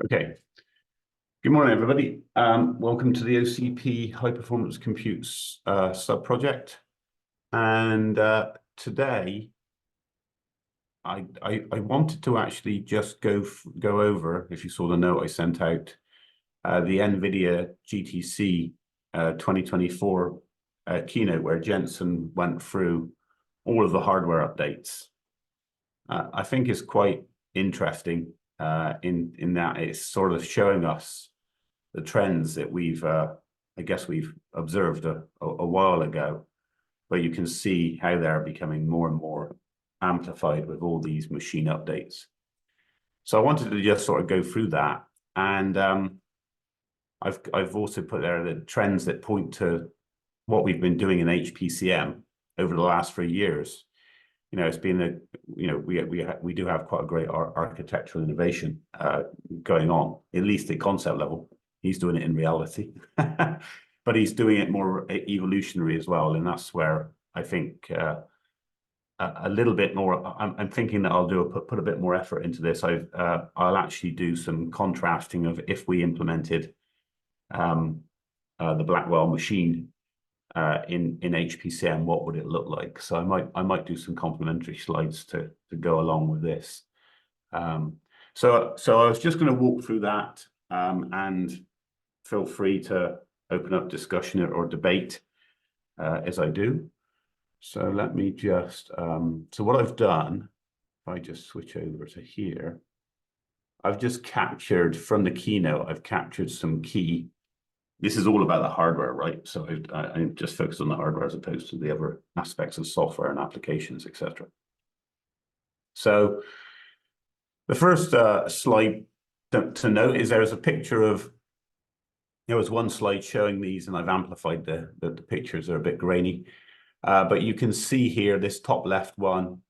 Okay. Good morning, everybody. Welcome to the OCP High Performance Computes sub-project. And today, I wanted to actually just go over, if you saw the note I sent out, the NVIDIA GTC 2024 keynote, where Jensen went through all of the hardware updates. I think it's quite interesting in that it's sort of showing us the trends that we've, I guess we've observed a while ago, but you can see how they're becoming more and more amplified with all these machine updates. So I wanted to just sort of go through that. And I've also put there the trends that point to what we've been doing in HPCM over the last 3 years. You know, it's been a, you know, we do have quite a great architectural innovation going on, at least at concept level. He's doing it in reality, but he's doing it more evolutionary as well. And that's where I think a little bit more, I'm thinking that I'll put a bit more effort into this. I'll actually do some contrasting of if we implemented the Blackwell machine in HPCM, what would it look like? So I might do some complementary slides to go along with this. So I was just going to walk through that, and feel free to open up discussion or debate as I do. So let me just, so what I've done, if I just switch over to here, I've just captured from the keynote, I've captured some key. This is all about the hardware, right? So I just focus on the hardware as opposed to the other aspects of software and applications, etc. So the first slide to note is there is a picture of, there was one slide showing these, and I've amplified the pictures. They're a bit grainy, but you can see here, this top left one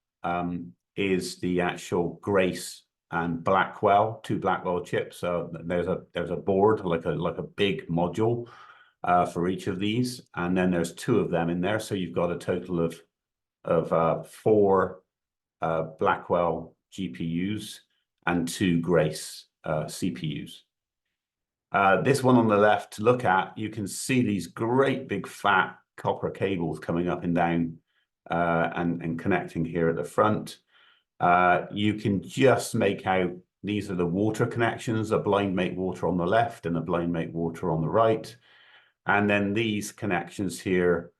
is the actual Grace and Blackwell, 2 Blackwell chips. So there's a board, like a big module for each of these, and then there's 2 of them in there. So you've got a total of 4 Blackwell GPUs and 2 Grace CPUs. This one on the left to look at, you can see these great big fat copper cables coming up and down and connecting here at the front. You can just make out these are the water connections, a blind make water on the left and a blind make water on the right. And then these connections here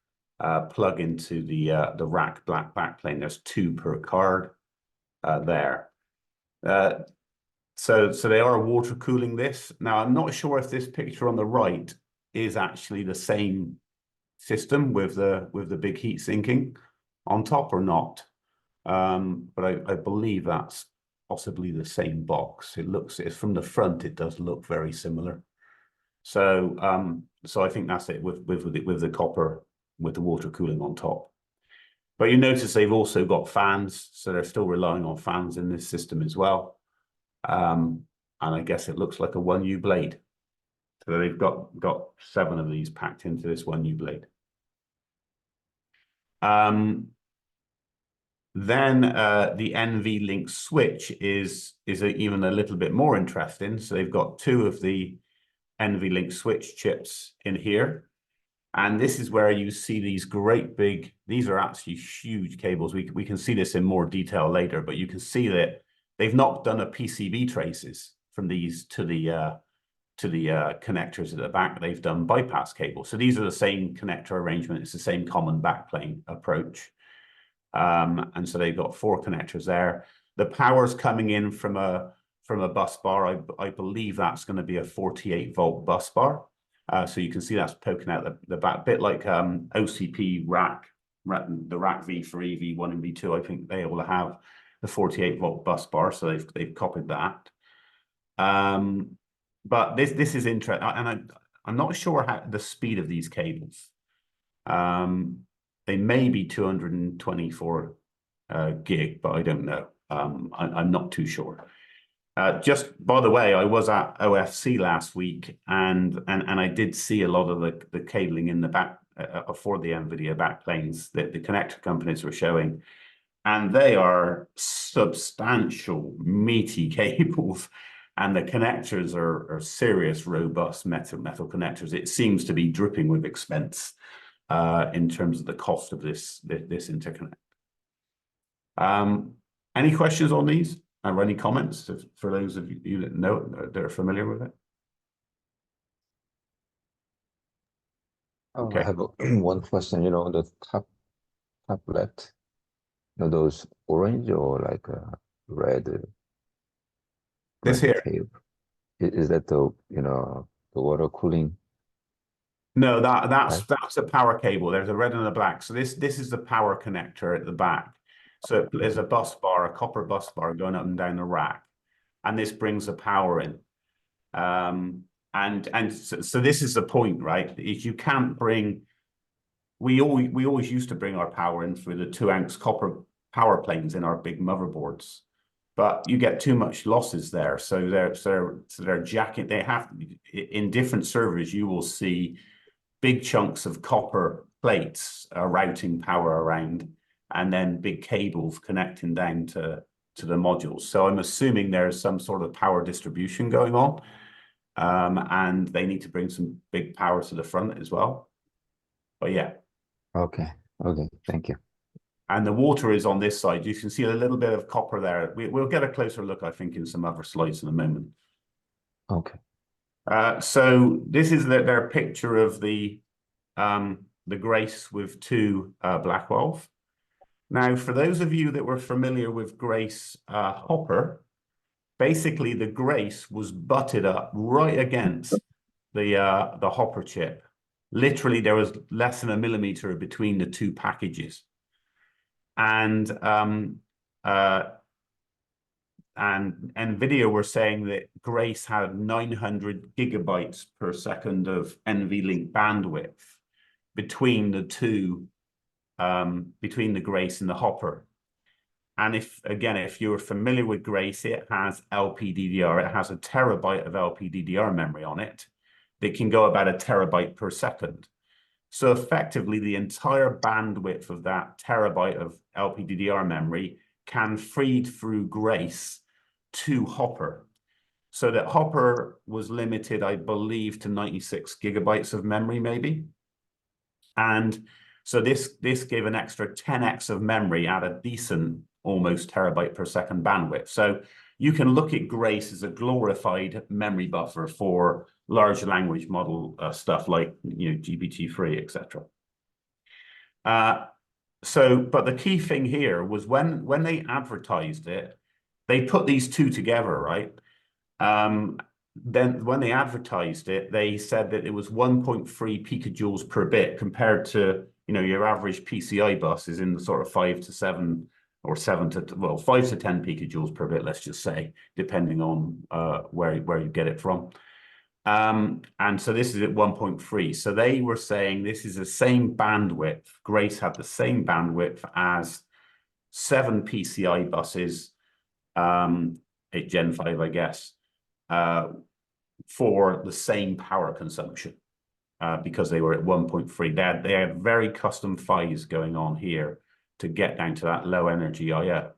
plug into the rack black backplane. There's 2 per card there. So they are water cooling this. Now, I'm not sure if this picture on the right is actually the same system with the big heat sinking on top or not. But I believe that's possibly the same box. It's from the front, it does look very similar. So I think that's it with the copper, with the water cooling on top. But you notice they've also got fans, so they're still relying on fans in this system as well. And I guess it looks like a 1U blade. So they've got 7 of these packed into this 1U blade. Then the NVLink switch is even a little bit more interesting. So they've got 2 of the NVLink switch chips in here. And this is where you see these great big, these are actually huge cables. We can see this in more detail later, but you can see that they've not done a PCB traces from these to the connectors at the back. They've done bypass cables. So these are the same connector arrangement. It's the same common backplane approach. And so they've got 4 connectors there. The power's coming in from a bus bar. I believe that's going to be a 48-volt bus bar. So you can see that's poking out the back, bit like OCP rack, the rack V3, V1, and V2. I think they all have the 48-volt bus bar, so they've copied that. But this is interesting, and I'm not sure how the speed of these cables. They may be 224 gig, but I don't know. I'm not too sure. Just by the way, I was at OFC last week, and I did see a lot of the cabling in the back for the NVIDIA backplanes that the connector companies were showing, and they are substantial, meaty cables. and the connectors are serious, robust metal connectors. It seems to be dripping with expense in terms of the cost of this interconnect. Any questions on these or any comments for those of you that know that are familiar with it? I have one question. The top left, those orange or like red This red here? tape. Is that the water cooling? No, that's a power cable. There's a red and a black. So this is the power connector at the back. So there's a bus bar, a copper bus bar going up and down the rack, and this brings the power in. So this is the point, right? Is you can't bring. We always used to bring our power in through the 2 amps copper power planes in our big motherboards, but you get too much losses there. So they're jacking. They have in different servers. You will see big chunks of copper plates routing power around, and then big cables connecting down to the modules. So I'm assuming there's some sort of power distribution going on, and they need to bring some big power to the front as well. But yeah. Okay, thank you. And the water is on this side. You can see a little bit of copper there. We'll get a closer look, I think, in some other slides in a moment. Okay. So this is their picture of the Grace with 2 Blackwell. Now, for those of you that were familiar with Grace Hopper, basically the Grace was butted up right against the Hopper chip. Literally, there was less than a millimeter between the 2 packages. And NVIDIA were saying that Grace had 900 gigabytes per second of NVLink bandwidth between the 2, between the Grace and the Hopper. And if you're familiar with Grace, it has LPDDR. It has a terabyte of LPDDR memory on it that can go about a terabyte per second. So effectively, the entire bandwidth of that terabyte of LPDDR memory can feed through Grace to Hopper. So that Hopper was limited, I believe, to 96 gigabytes of memory, maybe. And so this gave an extra 10x of memory at a decent, almost terabyte per second bandwidth. So you can look at Grace as a glorified memory buffer for large language model stuff like GPT-3, etc. But the key thing here was when they advertised it, they put these 2 together, right? Then when they advertised it, they said that it was 1.3 picojoules per bit compared to your average PCI bus is in the sort of 5 to 7 or 5 to 10 picojoules per bit, let's just say, depending on where you get it from. And so this is at 1.3. So they were saying this is the same bandwidth. Grace had the same bandwidth as 7 PCI buses, at Gen 5, I guess, for the same power consumption, because they were at 1.3. They had very custom PHYs going on here to get down to that low energy IO.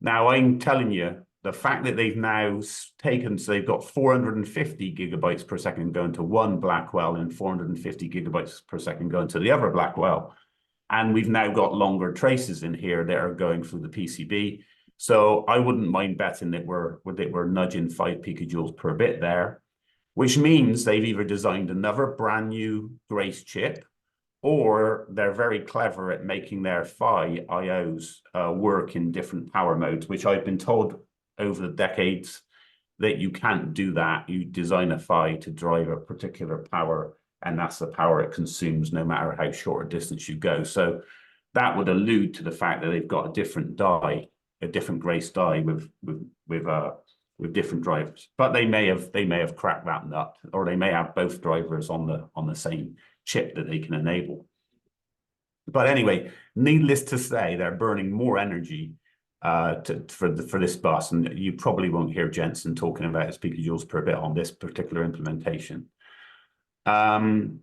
Now, I'm telling you, the fact that they've now taken, so they've got 450 gigabytes per second going to one Blackwell and 450 gigabytes per second going to the other Blackwell. And we've now got longer traces in here that are going through the PCB. So I wouldn't mind betting that we're nudging 5 picojoules per bit there, which means they've either designed another brand new Grace chip, or they're very clever at making their PHY IOs work in different power modes, which I've been told over the decades that you can't do that. You design a PHY to drive a particular power, and that's the power it consumes no matter how short a distance you go. So that would allude to the fact that they've got a different die, a different Grace die with different drivers. But they may have cracked that nut, or they may have both drivers on the same chip that they can enable. But anyway, needless to say, they're burning more energy for this bus, and you probably won't hear Jensen talking about his picojoules per bit on this particular implementation. Question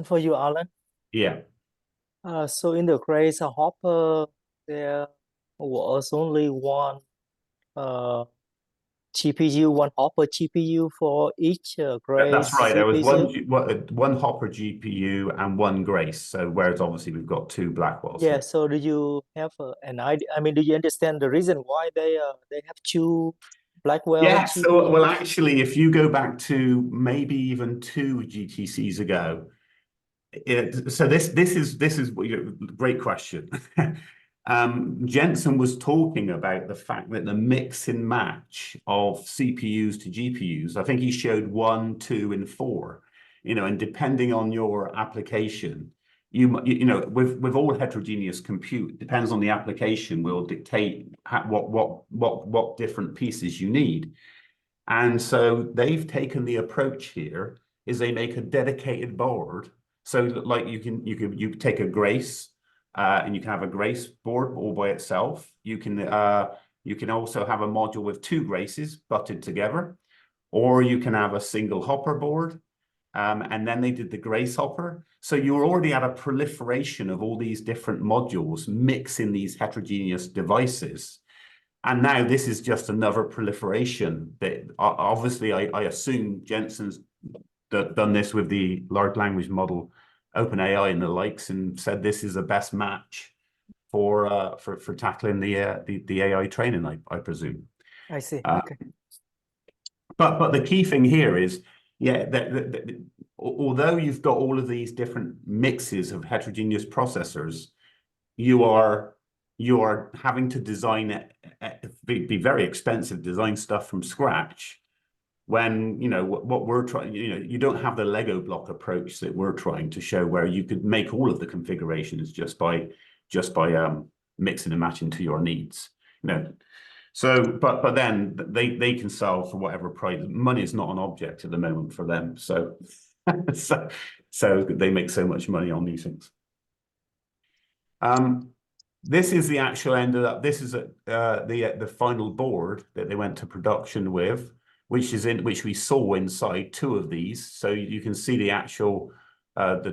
for you, Alan. Yeah. So in the Grace Hopper, there was only one GPU, one hopper GPU for each That's Grace right. There was CPU? one Hopper GPU and one Grace. So whereas obviously we've got two Blackwells Yeah, here. so do you have an idea? I mean, do you understand the reason why they have two Blackwell Yeah. So well, GPUs? actually, if you go back to maybe even two GTCs ago, so this is great question. Jensen was talking about the fact that the mix and match of CPUs to GPUs, I think he showed 1, 2, and 4, and depending on your application, with all heterogeneous compute, depends on the application will dictate what different pieces you need. And so they've taken the approach here is they make a dedicated board. So like you take a Grace and you can have a Grace board all by itself. You can also have a module with two Graces butted together, or you can have a single hopper board. And then they did the Grace hopper. So you're already at a proliferation of all these different modules mixing these heterogeneous devices. And now this is just another proliferation that obviously I assume Jensen's done this with the large language model, OpenAI and the likes, and said this is the best match for tackling the AI training, I presume. I see. Uh, Okay. But the key thing here is, yeah, although you've got all of these different mixes of heterogeneous processors, you are having to design it, be very expensive, design stuff from scratch. When what we're trying, you don't have the Lego block approach that we're trying to show, where you could make all of the configurations just by mixing and matching to your needs. So, but then they can sell for whatever price. Money is not an object at the moment for them. So, so they make so much money on these things. This is the actual this is the final board that they went to production with, which we saw inside two of these. So you can see the actual the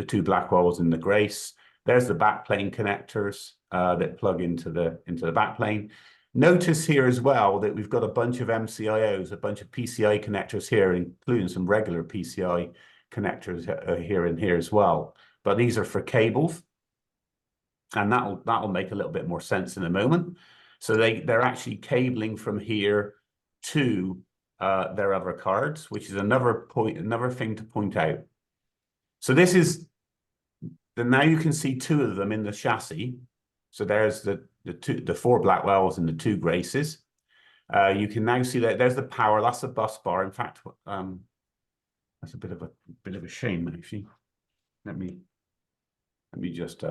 two Blackwells and the Grace. There's the backplane connectors that plug into the backplane. Notice here as well that we've got a bunch of MCIOs, a bunch of PCI connectors here, including some regular PCI connectors here and here as well. But these are for cables. And that'll make a little bit more sense in a moment. So they're actually cabling from here to their other cards, which is another thing to point out. So this is now you can see two of them in the chassis. So there's the four Blackwells and the two Graces. You can now see that there's the power. That's the bus bar. In fact, that's a bit of a shame actually. Let me just.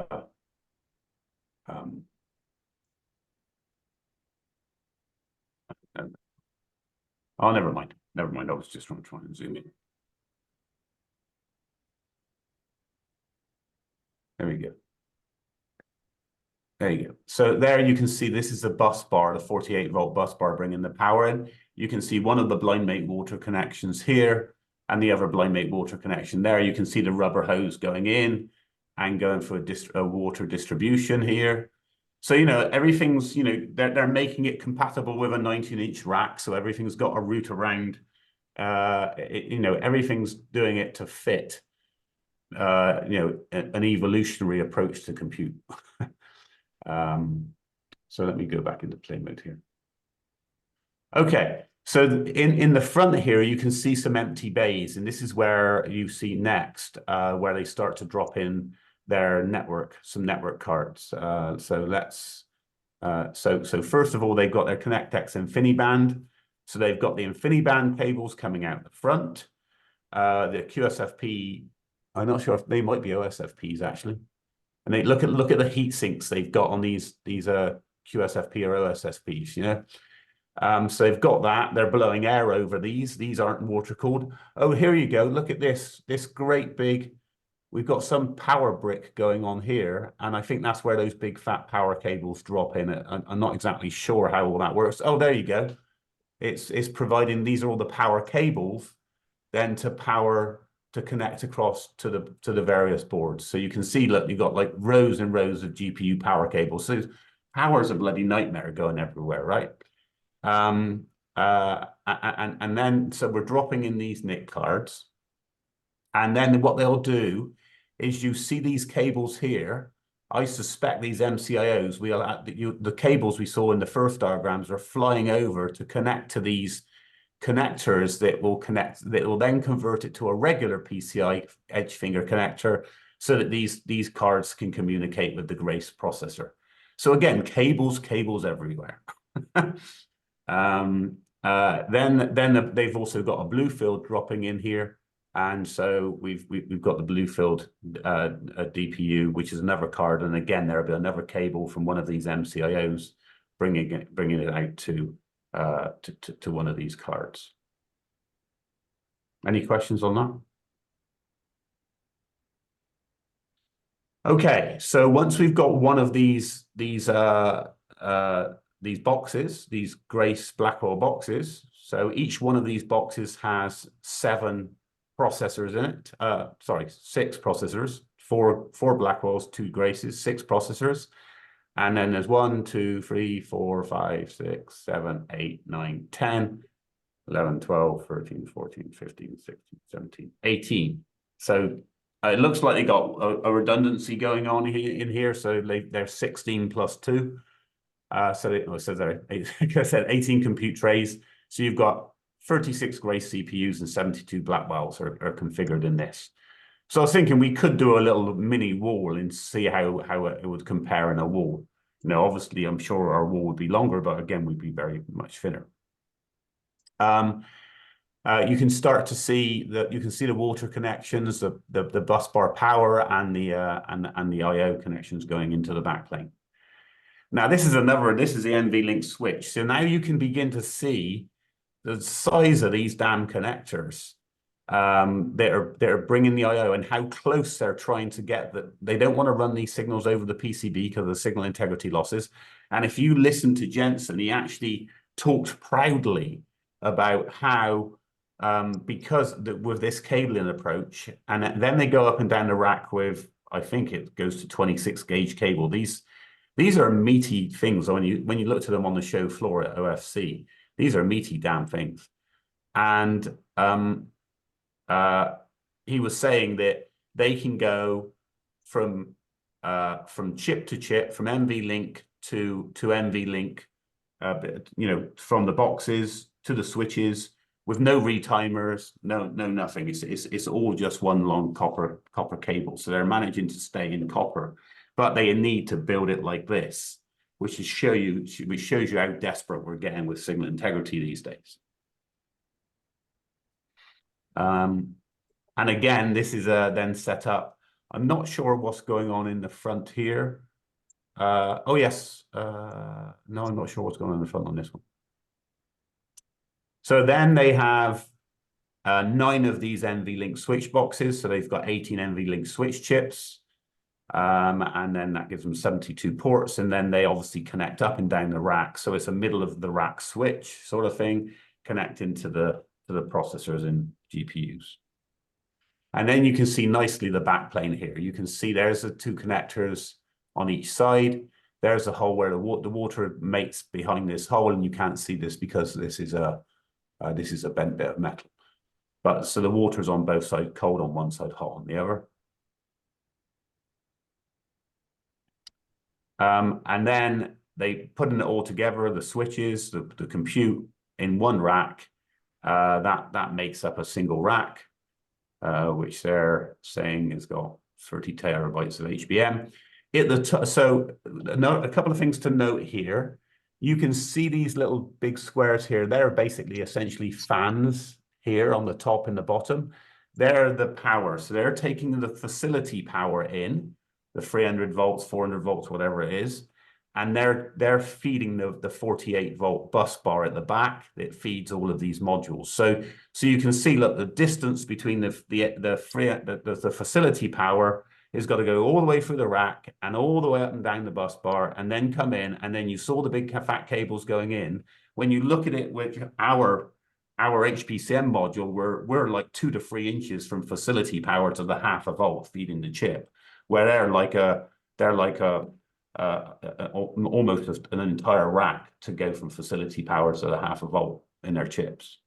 Oh, never mind. Never mind. I was just trying to zoom in. There we go. There you go. So there you can see this is the bus bar, the 48-volt bus bar bringing the power in. You can see one of the blind mate water connections here and the other blind mate water connection there. You can see the rubber hose going in and going for a water distribution here. So, everything's, they're making it compatible with a 19-inch rack. So everything's got a route around, everything's doing it to fit, an evolutionary approach to compute. So let me go back into play mode here. Okay, so in the front here, you can see some empty bays, and this is where you see next, where they start to drop in their some network cards. So first of all, they've got their ConnectX InfiniBand. So they've got the InfiniBand cables coming out the front. The QSFP, I'm not sure if they might be OSFPs actually. And they look at the heat sinks they've got on these QSFP or OSFPs, so they've got that. They're blowing air over these. These aren't water cooled. Oh, here you go. Look at this great big. We've got some power brick going on here, and I think that's where those big fat power cables drop in. I'm not exactly sure how all that works. Oh, there you go. It's providing, these are all the power cables then to connect across to the various boards. So you can see, look, you've got like rows and rows of GPU power cables. So power is a bloody nightmare going everywhere, right? and then so we're dropping in these NIC cards, and then what they'll do is you see these cables here. I suspect these MCIOs, the cables we saw in the first diagrams are flying over to connect to these connectors that will then convert it to a regular PCI edge finger connector, so that these cards can communicate with the Grace processor. So again, cables everywhere. Then they've also got a blue field dropping in here, and so we've got the blue field DPU, which is another card, and again there'll be another cable from one of these MCIOs bringing it out to one of these cards. Any questions on that? Okay, so once we've got one of these boxes, these Grace Blackwell boxes, so each one of these boxes has 7 processors in it. Sorry, 6 processors, 4 Blackwells, 2 Graces, 6 processors. And then there's 1, 2, 3, 4, 5, 6, 7, 8, 9, 10, 11, 12, 13, 14, 15, 16, 17, 18. So it looks like they got a redundancy going on here. So they're 16 plus 2. So they're, like I said, 18 compute trays. So you've got 36 Grace CPUs and 72 Blackwells are configured in this. So I was thinking we could do a little mini wall and see how it would compare in a wall. Now, obviously, I'm sure our wall would be longer, but again, we'd be very much thinner. You can start to see the water connections, the bus bar power, and the I/O connections going into the backplane. Now, this is the NVLink switch. So now you can begin to see the size of these damn connectors that are bringing the I/O, and how close they're trying to get that. They don't want to run these signals over the PCB because of the signal integrity losses. And if you listen to Jensen, he actually talked proudly about how because with this cabling approach, and then they go up and down the rack with, I think it goes to 26 gauge cable. These are meaty things. When you look to them on the show floor at OFC, these are meaty damn things. And he was saying that they can go from chip to chip, from NVLink to NVLink, from the boxes to the switches, with no retimers, no nothing. It's all just one long copper cable. So they're managing to stay in copper, but they need to build it like this, which shows you how desperate we're getting with signal integrity these days. And again, this is then set up. I'm not sure what's going on in the front here. Oh yes, no, I'm not sure what's going on in the front on this one. So then they have 9 of these NVLink switch boxes. So they've got 18 NVLink switch chips. And then that gives them 72 ports. And then they obviously connect up and down the rack. So it's a middle of the rack switch sort of thing, connecting to the processors and GPUs. And then you can see nicely the backplane here. You can see there's the 2 connectors on each side. There's a hole where the water mates behind this hole, and you can't see this because this is a bent bit of metal. But so the water's on both sides, cold on one side, hot on the other. And then they put it all together, the switches, the compute in one rack. That makes up a single rack, which they're saying has got 30 terabytes of HBM. So a couple of things to note here. You can see these little big squares here. They're basically essentially fans here on the top and the bottom. They're the power. So they're taking the facility power in, the 300 volts, 400 volts, whatever it is. And they're feeding the 48 volt bus bar at the back that feeds all of these modules. So you can see, look, the distance between the facility power has got to go all the way through the rack and all the way up and down the bus bar, and then come in. And then you saw the big fat cables going in. When you look at it with our HPCM module, we're like 2 to 3 inches from facility power to the 0.5 volt feeding the chip, where they're like almost an entire rack to go from facility power to the 0.5 volt chips.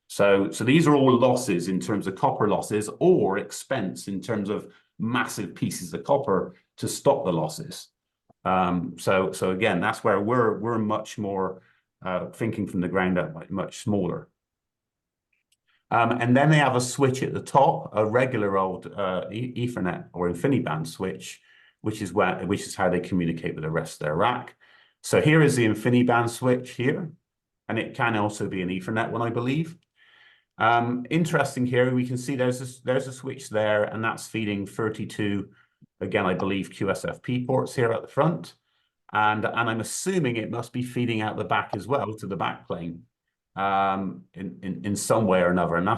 So these are all losses in terms of copper losses, or expense in terms of massive pieces of copper to stop the losses. So again, that's where we're much more thinking from the ground up, much smaller. And then they have a switch at the top, a regular old Ethernet or InfiniBand switch, which is how they communicate with the rest of their rack. So here is the InfiniBand switch here, and it can also be an Ethernet one, I believe. Interesting here, we can see there's a switch there, and that's feeding 32, again, I believe QSFP ports here at the front. And I'm assuming it must be feeding out the back as well to the backplane in some way or another. And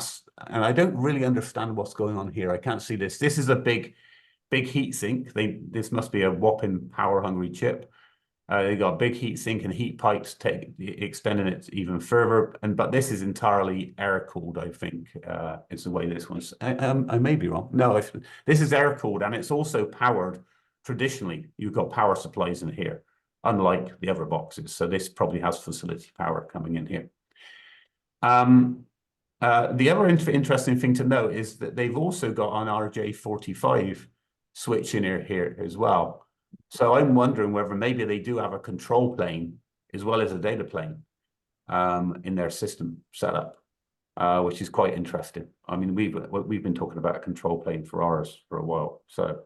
I don't really understand what's going on here. I can't see this. This is a big heat sink. This must be a whopping power hungry chip. They got a big heat sink and heat pipes extending it even further. But this is entirely air cooled, I think. It's the way this one's. I may be wrong. No, this is air cooled, and it's also powered. Traditionally, you've got power supplies in here, unlike the other boxes. So this probably has facility power coming in here. The other interesting thing to note is that they've also got an RJ45 switch in here as well. So I'm wondering whether maybe they do have a control plane as well as a data plane in their system setup, which is quite interesting. I mean, we've been talking about a control plane for ours for a while, so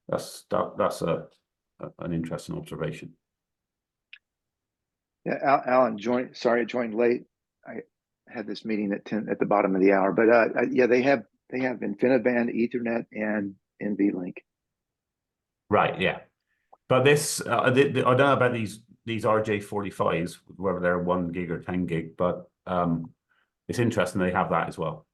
that's an interesting observation. Yeah, Alan joined. Sorry, I joined late. I had this meeting at 10 at the bottom of the hour, but yeah, they have InfiniBand, Ethernet, and NVLink. Right. Yeah. But this, I don't know about these RJ45s, whether they're 1 gig or 10 gig, but it's interesting they have that as well.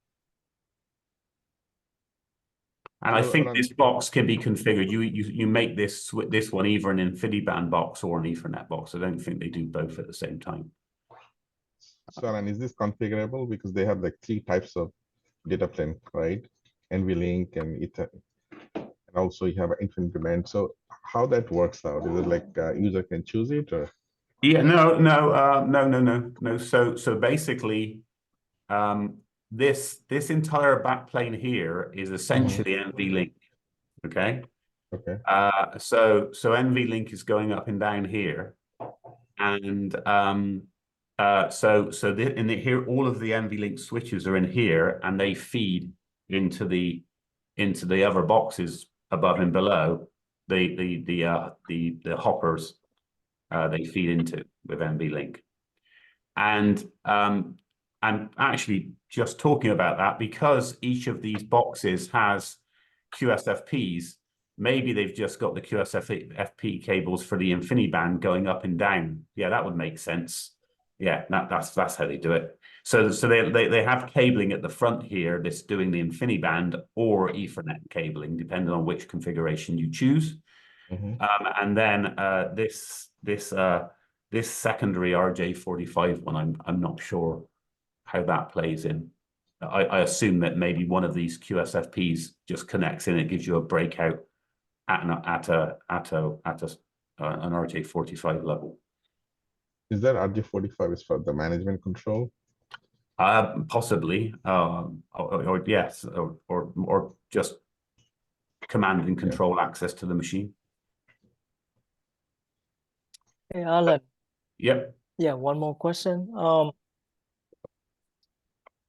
And I think this box can be configured. You make this one either an InfiniBand box or an Ethernet box. I don't think they do both at the same time. So, Alan, is this configurable? Because they have like 3 types of data plane, right? NVLink and Ethernet. And also you have InfiniBand. So how that works out? Is it like user can choose it, or? Yeah, no. So basically, this entire backplane here is essentially NVLink. Okay. Okay. So NVLink is going up and down here, and here all of the NVLink switches are in here, and they feed into the other boxes above and below the hoppers. They feed into with NVLink, and I'm actually just talking about that because each of these boxes has QSFPs. Maybe they've just got the QSFP cables for the InfiniBand going up and down. Yeah, that would make sense. Yeah, that's how they do it. So they have cabling at the front here that's doing the InfiniBand or Ethernet cabling, depending on which configuration you choose. And then this secondary RJ45 one, I'm not sure how that plays in. I assume that maybe one of these QSFPs just connects in. It gives you a breakout at an RJ45 level. Is that RJ45 is for the management control? Possibly, or yes, or just command and control access to the machine. Hey, Alan. Yep. Yeah, one more question.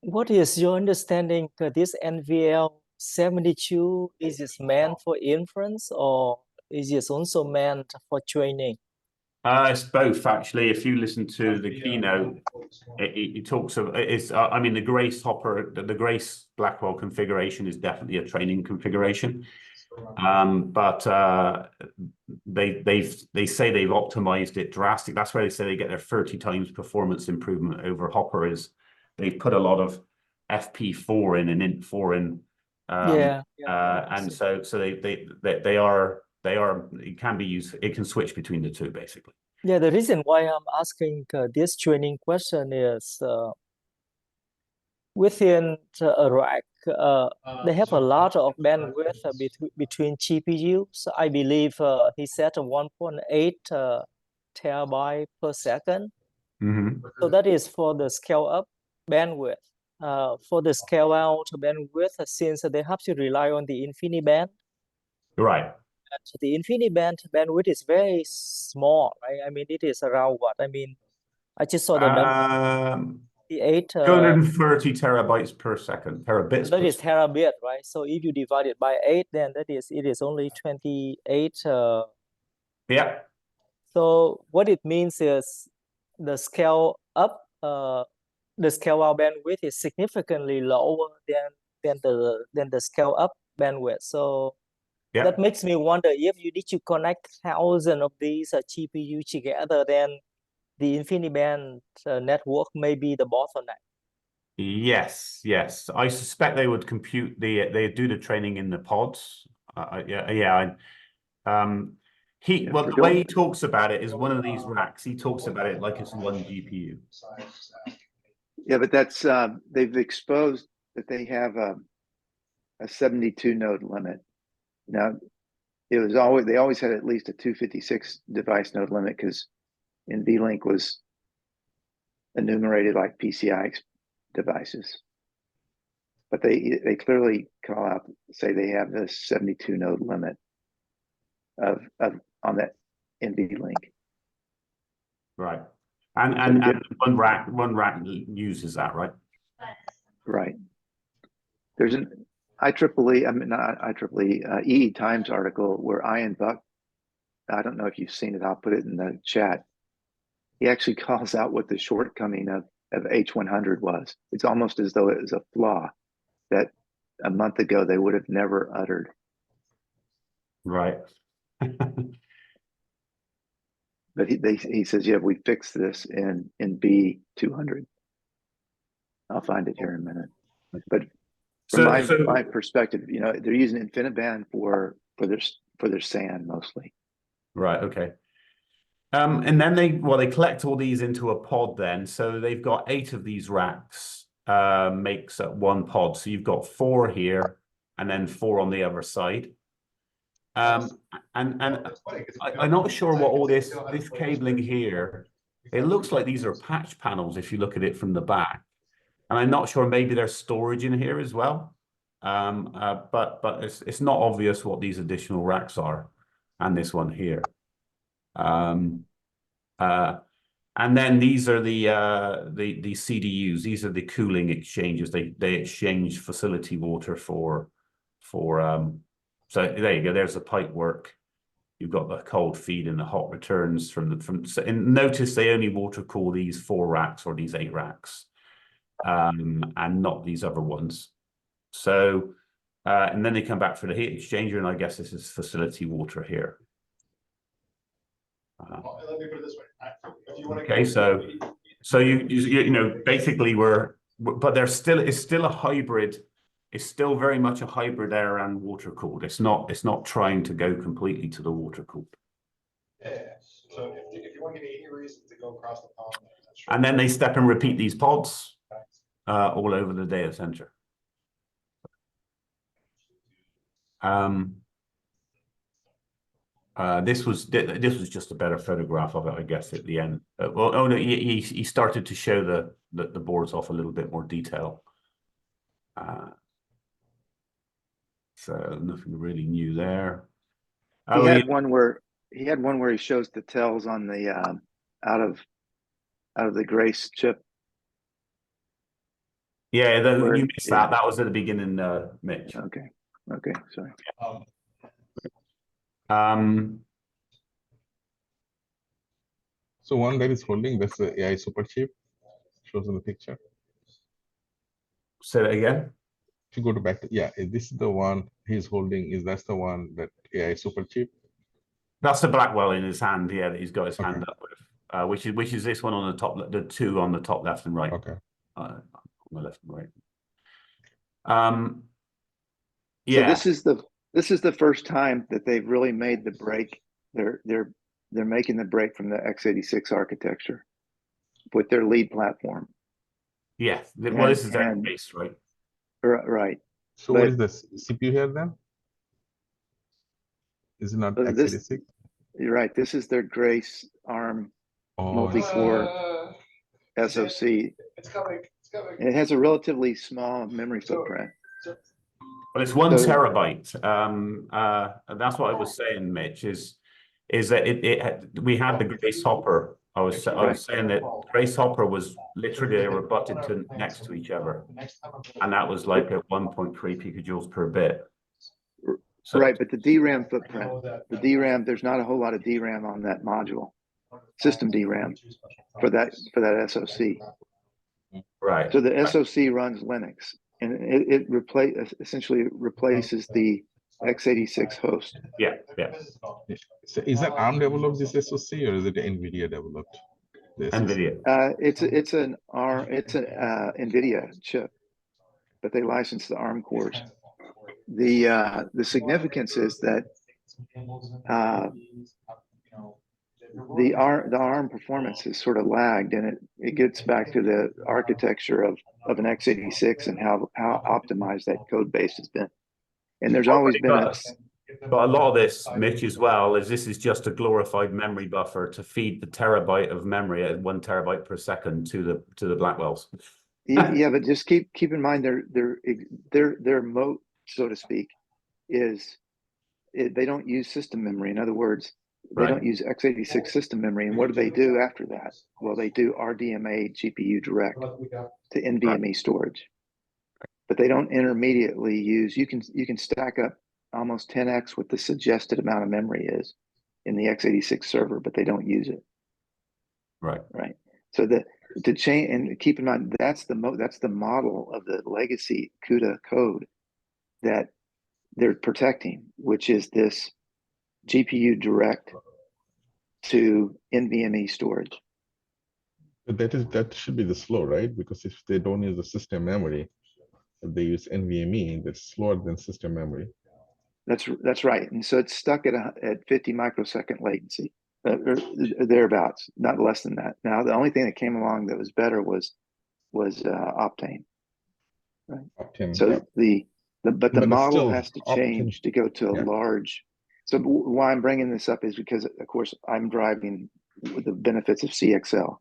What is your understanding this NVL72 is it meant for inference, or is it also meant for training? It's both, actually. If you listen to the keynote, it talks of I mean, the Grace hopper, the Grace Blackwell configuration is definitely a training configuration. But they say they've optimized it drastically. That's why they say they get their 30 times performance improvement over Hopper. Is they've put a lot of FP4 in and INT4 in. And so they are it can be used. It can switch between the two, basically. Yeah, the reason why I'm asking this training question is within a rack, they have a lot of bandwidth between GPUs. I believe he said 1.8 terabyte per second. Mm-hmm. So that is for the scale up bandwidth. For the scale out bandwidth, since they have to rely on the InfiniBand, Right. so the InfiniBand bandwidth is very small, right? I mean, it is around what? I mean, I just saw the number 8. 230 terabytes per second, terabits. That is terabit, right? So if you divide it by 8, then it is only 28. Yeah. So what it means is the scale up, the scale out bandwidth is significantly lower than the scale up bandwidth. So Yeah. that makes me wonder if you need to connect thousands of these GPU together, then the InfiniBand network may be the bottleneck. Yes, yes. I suspect they would compute they do the training in the pods. Yeah. Well, the way he talks about it is one of these racks. He talks about it like it's one GPU. Yeah, but that's they've exposed that they have a 72 node limit. Now, they always had at least a 256 device node limit because NVLink was enumerated like PCI devices. But they clearly call out, say they have this 72 node limit of on that NVLink. Right. And one rack uses that, right? Right. There's an IEEE, I mean not IEEE, EE Times article where Ian Buck, I don't know if you've seen it, I'll put it in the chat. He actually calls out what the shortcoming of H100 was. It's almost as though it was a flaw that a month ago they would have never uttered. Right. But he says, yeah, we fixed this in B200. I'll find it here in a minute. But from my perspective, you know, they're using InfiniBand for their SAN mostly. Right. Okay. And then they collect all these into a pod then. So they've got 8 of these racks, makes up one pod. So you've got 4 here and then 4 on the other side. And I'm not sure what all this cabling here, it looks like these are patch panels if you look at it from the back. And I'm not sure, maybe there's storage in here as well. But it's not obvious what these additional racks are, and this one here. And then these are the CDUs. These are the cooling exchanges. They exchange facility water for so there you go. There's the pipe work. You've got the cold feed and the hot returns and notice they only water cool these 4 racks or these 8 racks, and not these other ones. So and then they come back for the heat exchanger, and I guess this is facility water here. Let me put it this way. If you want to Okay, so you know, basically but it's still a hybrid. It's still very much a hybrid air and water cooled. It's not trying to go completely to the water cooled. Yeah. So if you want to give me any reason to go across the pond, and then they step and repeat these pods all over the data center. This was just a better photograph of it, I guess, at the end. Well, oh no, he started to show the boards off a little bit more detail. So nothing really new there. He had one where he shows the tells on the out of the Grace chip. Yeah, you missed that. That was at the beginning, Mitch. Okay, sorry. So one that is holding, that's the AI super chip, shows in the picture. Say that again. If you go to back to, yeah, this is the one he's holding. That's the one that AI super chip? That's the Blackwell in his hand, yeah, that he's got his hand up with, which is this one on the top, the 2 on the top left and right. Okay. On the left and right. Yeah. So this is the first time that they've really made the break. They're making the break from the x86 architecture with their lead platform. Yeah, well, this is their base, right? Right. So what is the CPU here then? Is it not x86? You're right. This is their Grace ARM multi-core. SoC. It's coming. It's coming. It has a relatively small memory footprint. Well, it's 1 So- terabyte. That's what I was saying, Mitch, is that we had the Grace Hopper. I was saying that Grace Hopper was literally, they were butted next to each other, and that was like at 1.3 picojoules per bit. So, Right, but the DRAM footprint, the DRAM, there's not a whole lot of DRAM on that module, system DRAM for that SoC. right. So the SoC runs Linux, and it essentially replaces the x86 host. Yeah, yeah. So is that ARM developed this SoC or is it NVIDIA developed this? NVIDIA. It's an NVIDIA chip, but they license the ARM cores. The significance is that the ARM performance has sort of lagged, and it gets back to the architecture of an x86 and how optimized that code base has been. And there's always been But a lot of this, Mitch, as well, is this is just a glorified memory buffer to feed the terabyte of memory at 1 terabyte per second to the Blackwells. yeah, but just keep in mind their moat, so to speak, is they don't use system memory. In other words, they don't use x86 system memory. And what do they do after that? Well, they do RDMA GPU direct to NVMe storage, but they don't intermediately use. You can stack up almost 10x what the suggested amount of memory is in the x86 server, but they don't use it. Right. Right. So to change, and keep in mind that's the model of the legacy CUDA code that they're protecting, which is this GPU direct to NVMe storage. But that should be the slow, right? Because if they don't use the system memory, if they use NVMe, that's slower than system memory. That's right. And so it's stuck at 50 microsecond latency, or thereabouts, not less than that. Now the only thing that came along that was better was Optane. Right. Optane, So yeah. But the But model still, has to change to go to a large. So why I'm bringing this up is because, of course, I'm driving the benefits of CXL.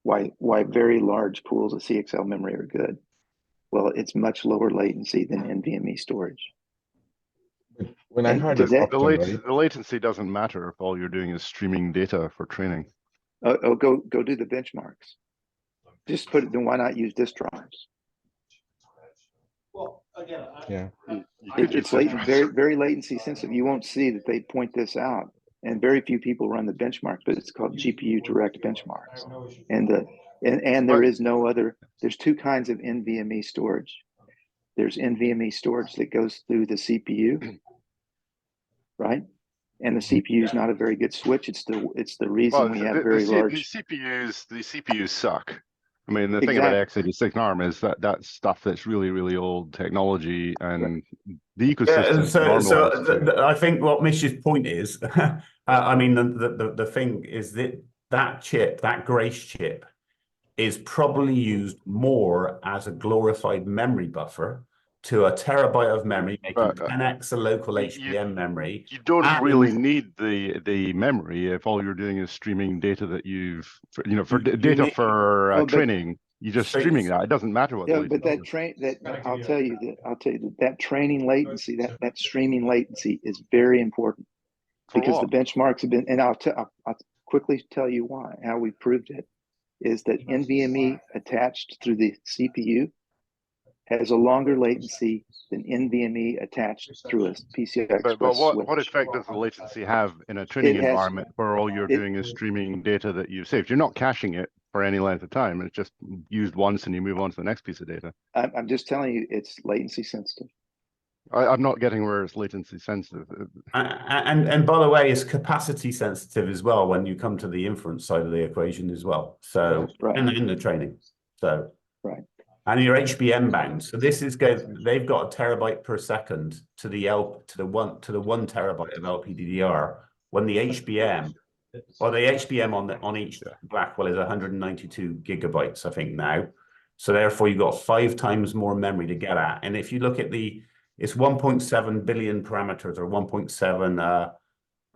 Why very large pools of CXL memory are good. Well, it's much lower latency than NVMe storage. When I heard today- this Optane, right? The latency doesn't matter if all you're doing is streaming data for training. Go do the benchmarks. Just put it. Then why not use disk drives? Well, again, Yeah. It's very latency sensitive. You won't see that they point this out, and very few people run the benchmarks, but it's called GPU direct benchmarks. And there is no other. There's two kinds of NVMe storage. There's NVMe storage that goes through the CPU, right? And the CPU is not a very good switch. It's the reason we have very large. The CPUs suck. I mean, the thing about x86 and ARM is that stuff that's really, really old technology, and the ecosystem. I think what Mitch's point is, I mean, the thing is that chip, that Grace chip, is probably used more as a glorified memory buffer to a terabyte of memory, making 10x a local HBM memory. You don't really need the memory if all you're doing is streaming data that data for training. You're just streaming that. It doesn't matter what. Yeah, but I'll tell you that training latency, that streaming latency is very important because the benchmarks have been, and I'll quickly tell you how we proved it, is that NVMe attached through the CPU has a longer latency than NVMe attached through a PCI Express But switch. what effect does the latency have in a training environment where all you're doing is streaming data that you've saved? You're not caching it for any length of time. It's just used once and you move on to the next piece of data. I'm just telling you, it's latency sensitive. I'm not getting where it's latency sensitive. And by the way, it's capacity sensitive as well when you come to the inference side of the equation as well. So in the training. So right. And your HBM bound. So this is they've got a terabyte per second to the 1 terabyte of LPDDR. When the HBM on each Blackwell is 192 gigabytes, I think now. So therefore you've got 5 times more memory to get at. And if you look at it's 1.7 billion parameters or 1.7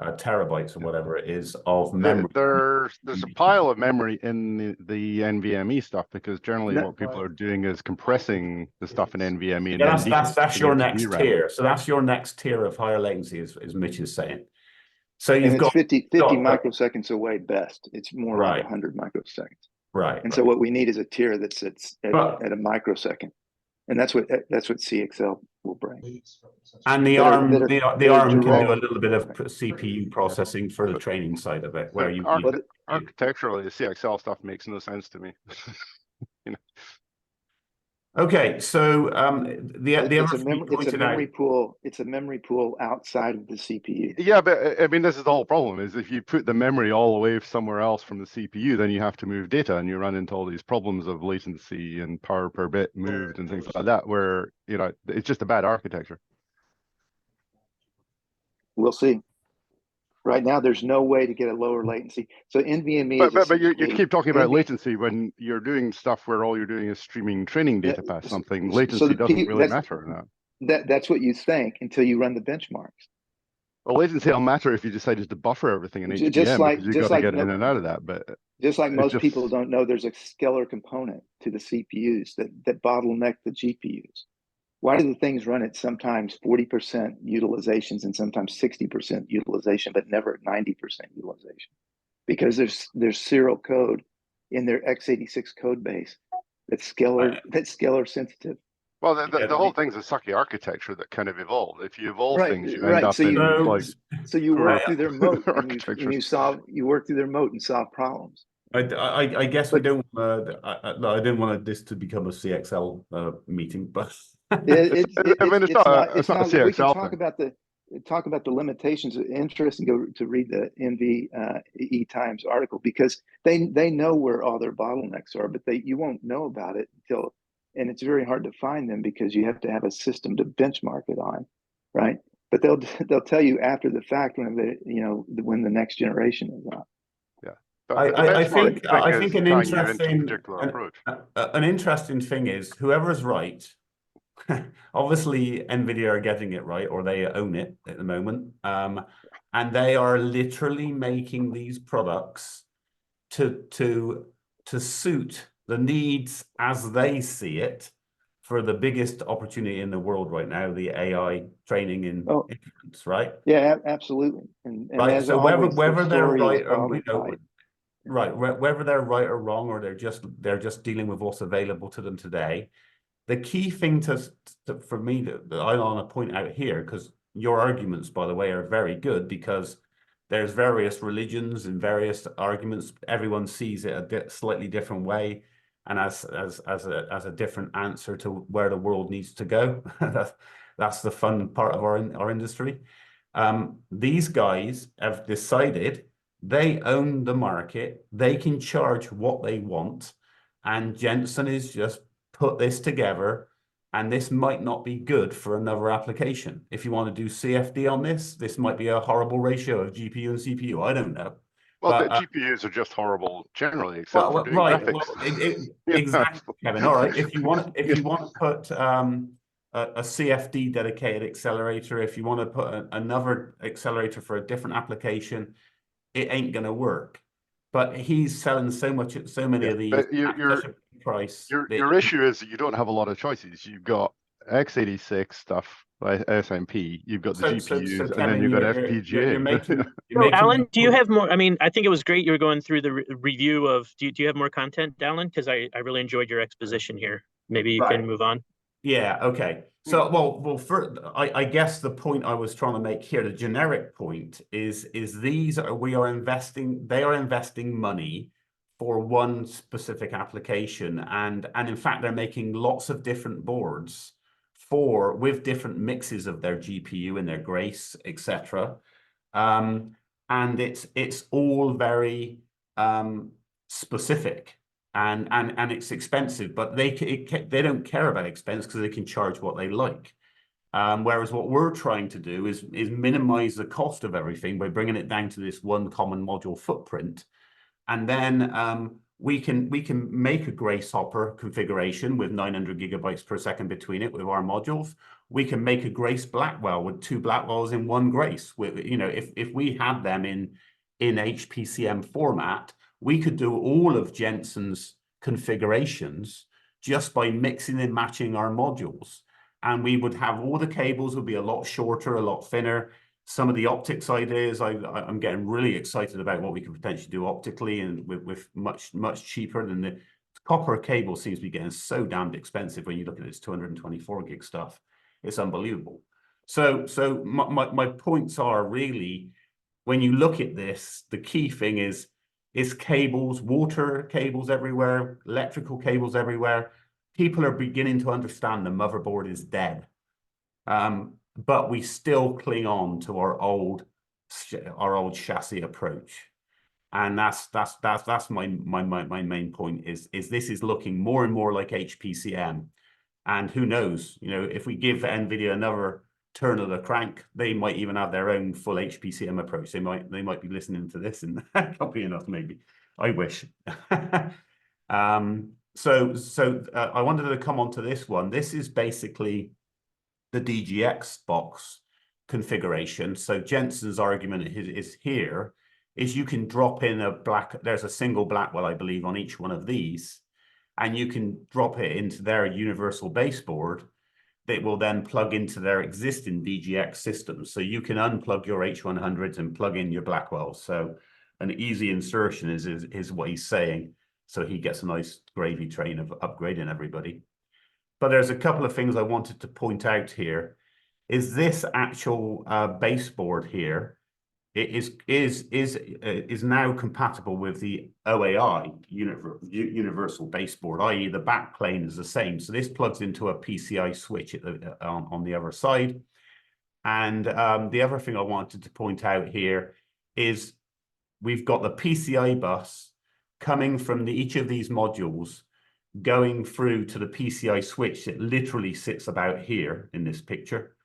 terabytes or whatever it is of memory. There's a pile of memory in the NVMe stuff, because generally what people are doing is compressing the stuff in NVMe. Yeah, and that's your into next DRAM. tier. So that's your next tier of higher latency, as Mitch is saying. So And you've it's got 50 got- microseconds away best. It's more like Right. 100 microseconds. right. And so what we need is a tier that sits But- at a microsecond. And that's what CXL will bring. And the that are- ARM, that are- the that are ARM can do a direct. little bit of CPU processing for the training side of it, where you. Architecturally, the CXL stuff makes no sense to me. Okay, so the It's other a thing you it's a pointed memory out. pool. It's a memory pool outside of the CPU. Yeah, but I mean, this is the whole problem, is if you put the memory all away somewhere else from the CPU, then you have to move data, and you run into all these problems of latency and power per bit moved and things like that, where, you know, it's just a bad architecture. We'll see. Right now, there's no way to get a lower latency. So NVMe But you essentially- keep talking about NV latency when you're doing stuff where all you're doing is streaming training data past something. so Latency the doesn't P- really that's- matter in that. That's what you think until you run the benchmarks. Well, latency will matter if you decided to buffer everything in HBM, Just like- because you just got to like get no- in and out of that. But Just like It's most just- people don't know, there's a scalar component to the CPUs that bottleneck the GPUs. Why do the things run at sometimes 40% utilizations and sometimes 60% utilization, but never at 90% utilization? Because there's serial code in their x86 code base that's scalar sensitive. well, the whole thing's a sucky architecture that kind of evolved. If you evolve Right, things, you right. end up So in you- like So you work Correct. through their moat and Architectures. you work through their moat and solve problems. I guess we But- don't. I didn't want this to become a CXL meeting, but I mean, it's not a We can CXL talk thing. about the limitations. It's interesting to read the NVE Times article, because they know where all their bottlenecks are, but you won't know about it until, and it's very hard to find them because you have to have a system to benchmark it on, right? But they'll tell you after the fact when when the next generation is on. But the I benchmark think thing an is tying you into a interesting particular approach. an interesting thing is whoever's right. Obviously, NVIDIA are getting it right, or they own it at the moment, and they are literally making these products to suit the needs as they see it for the biggest opportunity in the world right now, the AI training in inference, right? Yeah, absolutely. And Right. as So always, whether the they're story is right or qualified. right, whether they're right or wrong, or they're just dealing with what's available to them today. The key thing for me that I want to point out here, because your arguments, by the way, are very good, because there's various religions and various arguments. Everyone sees it a slightly different way, and as a different answer to where the world needs to go. That's the fun part of our industry. These guys have decided they own the market. They can charge what they want, and Jensen is just put this together, and this might not be good for another application. If you want to do CFD on this might be a horrible ratio of GPU and CPU. I don't know. Well, But, the GPUs are just horrible generally, except for doing graphics. Exactly, Kevin. All right. If you want to put a CFD dedicated accelerator, if you want to put another accelerator for a different application, it ain't going to work. But he's selling so many of these But at such a big price. Your issue is that you don't have a lot of choices. You've got x86 stuff, SMP. You've got the GPUs, and then you've got FPGA. You're making, Alan, do you have more? I mean, I think it was great you were going through the review of. Do you have more content, Alan? Because I really enjoyed your exposition here. Maybe you can move on. Yeah. Okay. So, I guess the point I was trying to make here, the generic point is they are investing money for one specific application, and in fact they're making lots of different boards with different mixes of their GPU and their Grace, etc. And it's all very specific. And it's expensive, but they don't care about expense because they can charge what they like. Whereas what we're trying to do is minimize the cost of everything by bringing it down to this one common module footprint. And then we can make a Grace Hopper configuration with 900 gigabytes per second between it with our modules. We can make a Grace Blackwell with 2 Blackwells in one Grace. You know, if we had them in HPCM format, we could do all of Jensen's configurations just by mixing and matching our modules. And we would have all the cables would be a lot shorter, a lot thinner. Some of the optics ideas, I'm getting really excited about what we could potentially do optically and with much cheaper than the copper cable seems to be getting so damned expensive when you look at this 224 gig stuff. It's unbelievable. So my points are really, when you look at this, the key thing is cables, water cables everywhere, electrical cables everywhere. People are beginning to understand the motherboard is dead. But we still cling on to our old chassis approach. And that's my main point is this is looking more and more like HPCM. And who knows, you know, if we give NVIDIA another turn of the crank, they might even have their own full HPCM approach. They might be listening to this and copying enough, maybe. I wish. So I wanted to come on to this one. This is basically the DGX box configuration. So Jensen's argument is here is you can drop in there's a single Blackwell, I believe, on each one of these, and you can drop it into their universal baseboard that will then plug into their existing DGX systems. So you can unplug your H100s and plug in your Blackwells. So an easy insertion is what he's saying. So he gets a nice gravy train of upgrading everybody. But there's a couple of things I wanted to point out here. Is this actual baseboard here? It is now compatible with the OAI universal baseboard, i.e. the backplane is the same. So this plugs into a PCI switch on the other side. And the other thing I wanted to point out here is we've got the PCI bus coming from each of these modules, going through to the PCI switch that literally sits about here in this picture.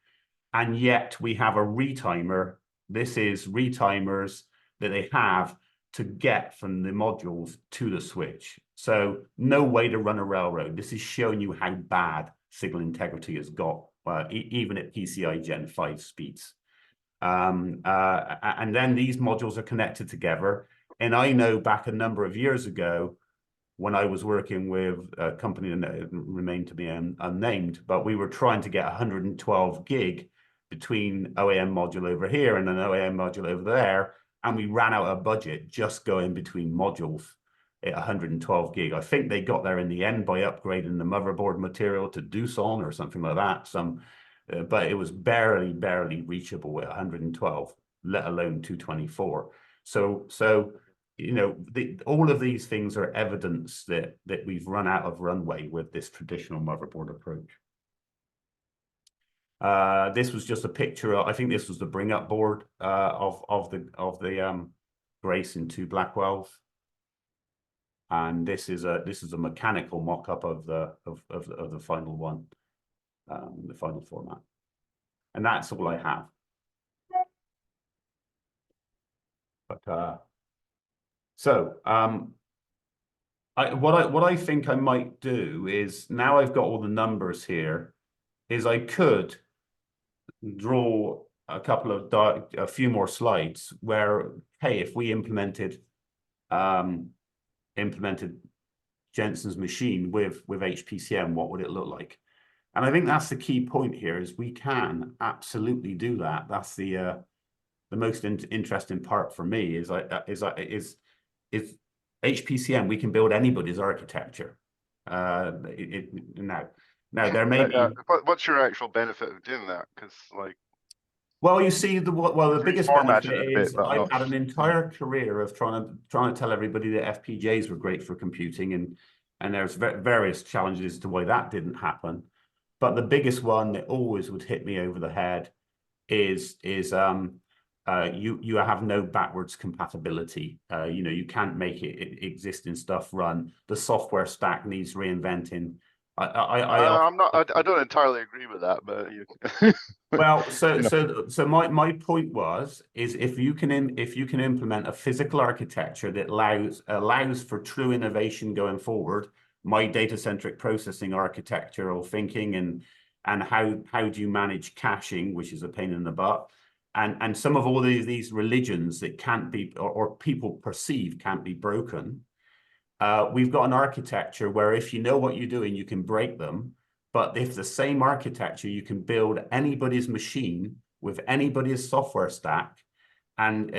And yet we have a retimer. This is retimers that they have to get from the modules to the switch. So no way to run a railroad. This is showing you how bad signal integrity has got, even at PCI Gen 5 speeds. And then these modules are connected together. And I know back a number of years ago, when I was working with a company that remained to be unnamed, but we were trying to get 112 gig between OAM module over here and an OAM module over there, and we ran out of budget just going between modules at 112 gig. I think they got there in the end by upgrading the motherboard material to Doosan or something like that. But it was barely reachable at 112, let alone 224. So you know, all of these things are evidence that we've run out of runway with this traditional motherboard approach. This was just a picture. I think this was the bring up board of the Grace in 2 Blackwells, and this is a mechanical mock-up of the final one, the final format, and that's all I have. But what I think I might do is, now I've got all the numbers here, is I could draw a few more slides where, hey, if we implemented Jensen's machine with HPCM, what would it look like? And I think that's the key point here, is we can absolutely do that. That's the most interesting part for me is HPCM. We can build anybody's architecture. Now there may be. What's your actual benefit of doing that? Because like, well, you see, the biggest benefit is I've had an entire career of trying to tell everybody that FPGAs were great for computing, and there's various challenges to why that didn't happen. But the biggest one that always would hit me over the head is you have no backwards compatibility. You can't make existing stuff run. The software stack needs reinventing. I don't entirely agree with that, but well, so you know. my point is if you can implement a physical architecture that allows for true innovation going forward, my data-centric processing architectural thinking and how do you manage caching, which is a pain in the butt, and some of all these religions that can't be or people perceive can't be broken. We've got an architecture where if you know what you're doing, you can break them. But if the same architecture, you can build anybody's machine with anybody's software stack, and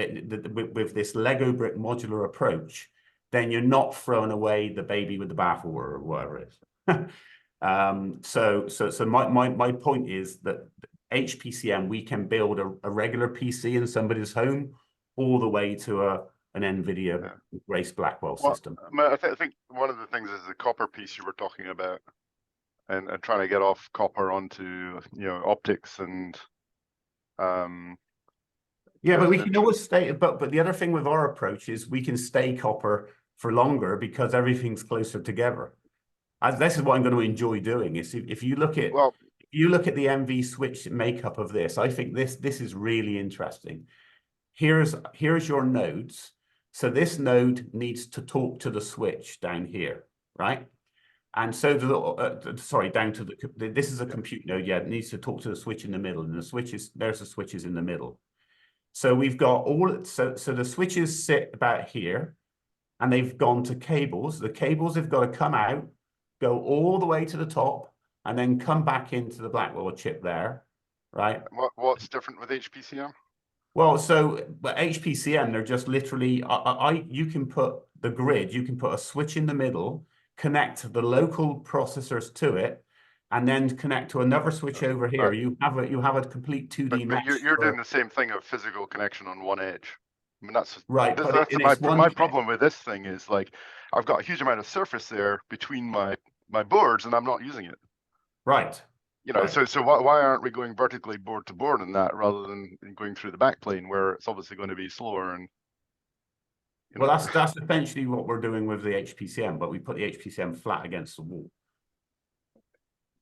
with this Lego brick modular approach, then you're not throwing away the baby with the bathwater or whatever it is. So my point is that HPCM, we can build a regular PC in somebody's home all the way to an NVIDIA Grace Blackwell system. I think one of the things is the copper piece you were talking about, and trying to get off copper onto optics and yeah, but we can always stay. But the other thing with our approach is we can stay copper for longer because everything's closer together. This is what I'm going to enjoy doing. Is if you look at the MV switch makeup of this, I think this is really interesting. Here's your nodes. So this node needs to talk to the switch down here, right? And so down to this is a compute node. Yeah, it needs to talk to the switch in the middle, and there's the switches in the middle. So we've got so the switches sit about here, and they've gone to cables. The cables have got to come out, go all the way to the top, and then come back into the Blackwell chip there, right? What's different with HPCM? Well, but HPCM, they're just literally, you can put the grid, you can put a switch in the middle, connect the local processors to it, and then connect to another switch over here. You have a complete 2D mesh. But you're doing the same thing of physical connection on one edge. I mean, that's right. That's my problem with this thing is like, I've got a huge amount of surface there between my boards, and I'm not using it. Right. Right. So why aren't we going vertically board to board in that rather than going through the backplane where it's obviously going to be slower and. Well, that's essentially what we're doing with the HPCM, but we put the HPCM flat against the wall.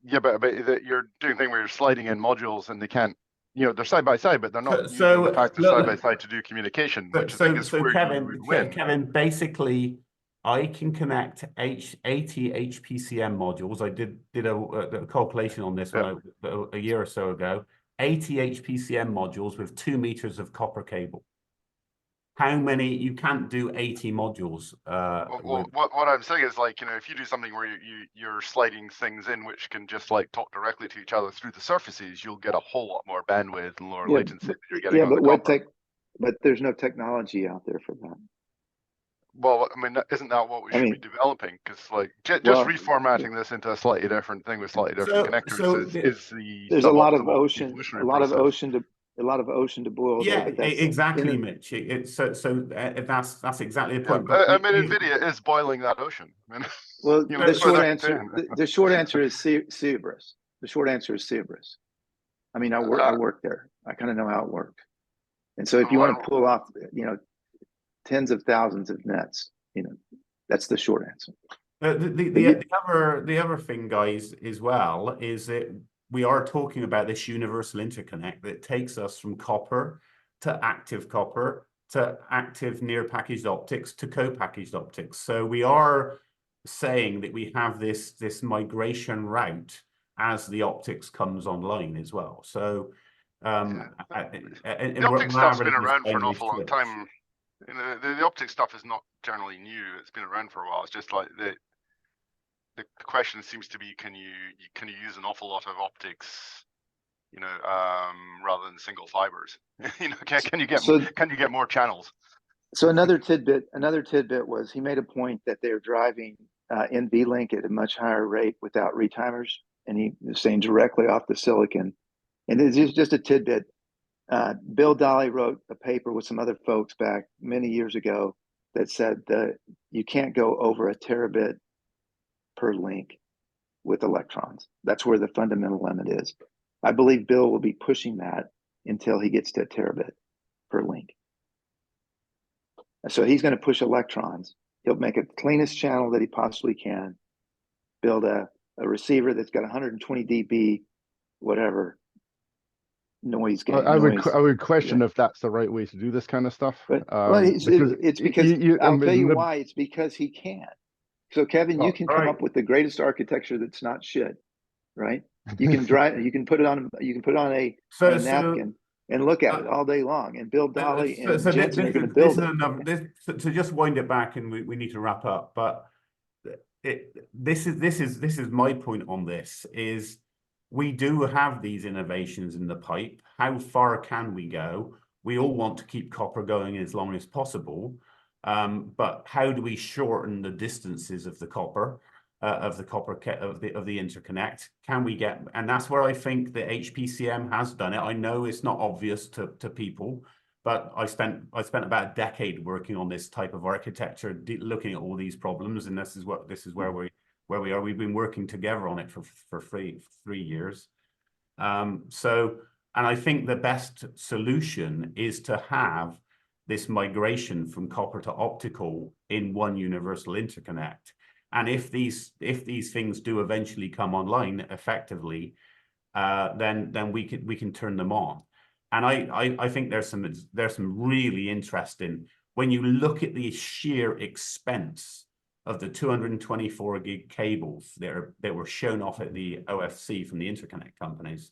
Yeah, but you're doing a thing where you're sliding in modules and they can't, they're side by side, but they're not using the fact they're side by side to do communication, which I think is where you would win. Kevin, basically, I can connect 80 HPCM modules. I did a calculation on this a year or so ago. 80 HPCM modules with 2 meters of copper cable. How many? You can't do 80 modules. What I'm saying is, like, if you do something where you're sliding things in which can just like talk directly to each other through the surfaces, you'll get a whole lot more bandwidth and lower latency than you're getting on the copper. But there's no technology out there for that. Well, I mean, isn't that what we should be developing? Because like just reformatting this into a slightly different thing with slightly different connectors is the there's a lot of ocean to boil. Yeah, exactly, Mitch. That's exactly the point. I mean, NVIDIA is boiling that ocean. I mean, well, the short answer is Cerberus. The short answer is Cerberus. I mean, I work there. I kind of know how it works. And so if you want to pull off, tens of thousands of nets, that's the short answer. The other thing, guys, as well, is that we are talking about this universal interconnect that takes us from copper to active near packaged optics to co-packaged optics. So we are saying that we have this migration route as the optics comes online as well. So the optics stuff's been around for an awful long time. The optics stuff is not generally new. It's been around for a while. It's just like the question seems to be, can you use an awful lot of optics, rather than single fibers? Can you get more channels? So another tidbit was he made a point that they're driving NVLink at a much higher rate without retimers, and he was saying directly off the silicon. And it's just a tidbit. Bill Dolly wrote a paper with some other folks back many years ago that said that you can't go over a terabit per link with electrons. That's where the fundamental limit is. I believe Bill will be pushing that until he gets to a terabit per link. So he's going to push electrons. He'll make a cleanest channel that he possibly can, build a a receiver that's got 120 dB, whatever noise I gain. I would noise. I would question Yeah. if that's the right way to do this kind of stuff. But well, it's because I'll tell you why. It's because he can. So Kevin, you can come up with the greatest architecture that's not shit, right? You can you can put it on a napkin and look at it all day long. And Bill Dolly and Jensen are going to build it. To just wind it back, and we need to wrap up. But this is my point on this. Is we do have these innovations in the pipe. How far can we go? We all want to keep copper going as long as possible. But how do we shorten the distances of the copper, of the interconnect? Can we get, and that's where I think the HPCM has done it. I know it's not obvious to people, but I spent about a decade working on this type of architecture, looking at all these problems, and this is where we are. We've been working together on it for 3 years. And I think the best solution is to have this migration from copper to optical in one universal interconnect. And if these things do eventually come online effectively, then we can turn them on. And I think there's some really interesting, when you look at the sheer expense of the 224 gig cables that were shown off at the OFC from the interconnect companies,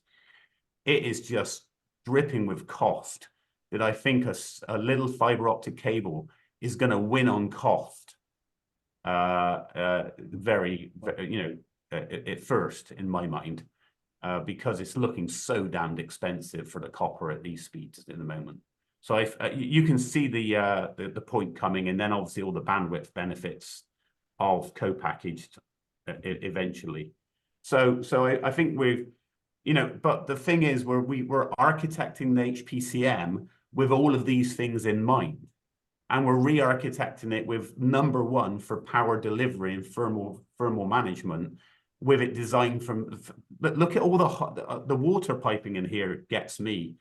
it is just dripping with cost. That I think a little fiber optic cable is going to win on cost very, at first in my mind, because it's looking so damned expensive for the copper at these speeds at the moment. So you can see the point coming, and then obviously all the bandwidth benefits of co-packaged eventually. So I think we've, but the thing is, we're architecting the HPCM with all of these things in mind, and we're re-architecting it with number one for power delivery and thermal management, with it designed from. But look at all the water piping in here gets me,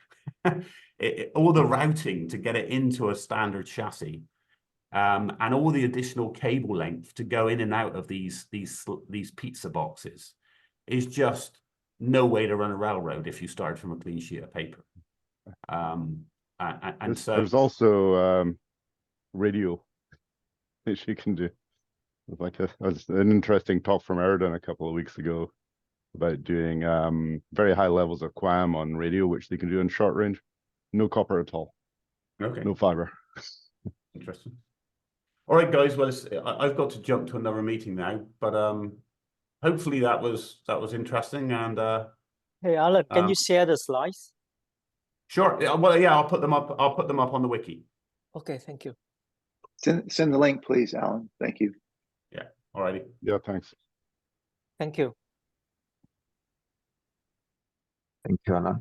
all the routing to get it into a standard chassis, and all the additional cable length to go in and out of these pizza boxes is just no way to run a railroad if you start from a clean sheet of paper. And so there's also radio that you can do. Like an interesting talk from Eridan a couple of weeks ago about doing very high levels of QAM on radio, which they can do in short range. No copper at all. Okay. No fiber. Interesting. All right, guys. Well, I've got to jump to another meeting now, but hopefully that was interesting. And hey, Alan, can you share the slides? Sure. Well, yeah, I'll put them up. I'll put them up on the wiki. Okay, thank you. Send the link, please, Alan. Thank you. Yeah. All righty. Yeah. Thanks. Thank you. Thank you, Anna.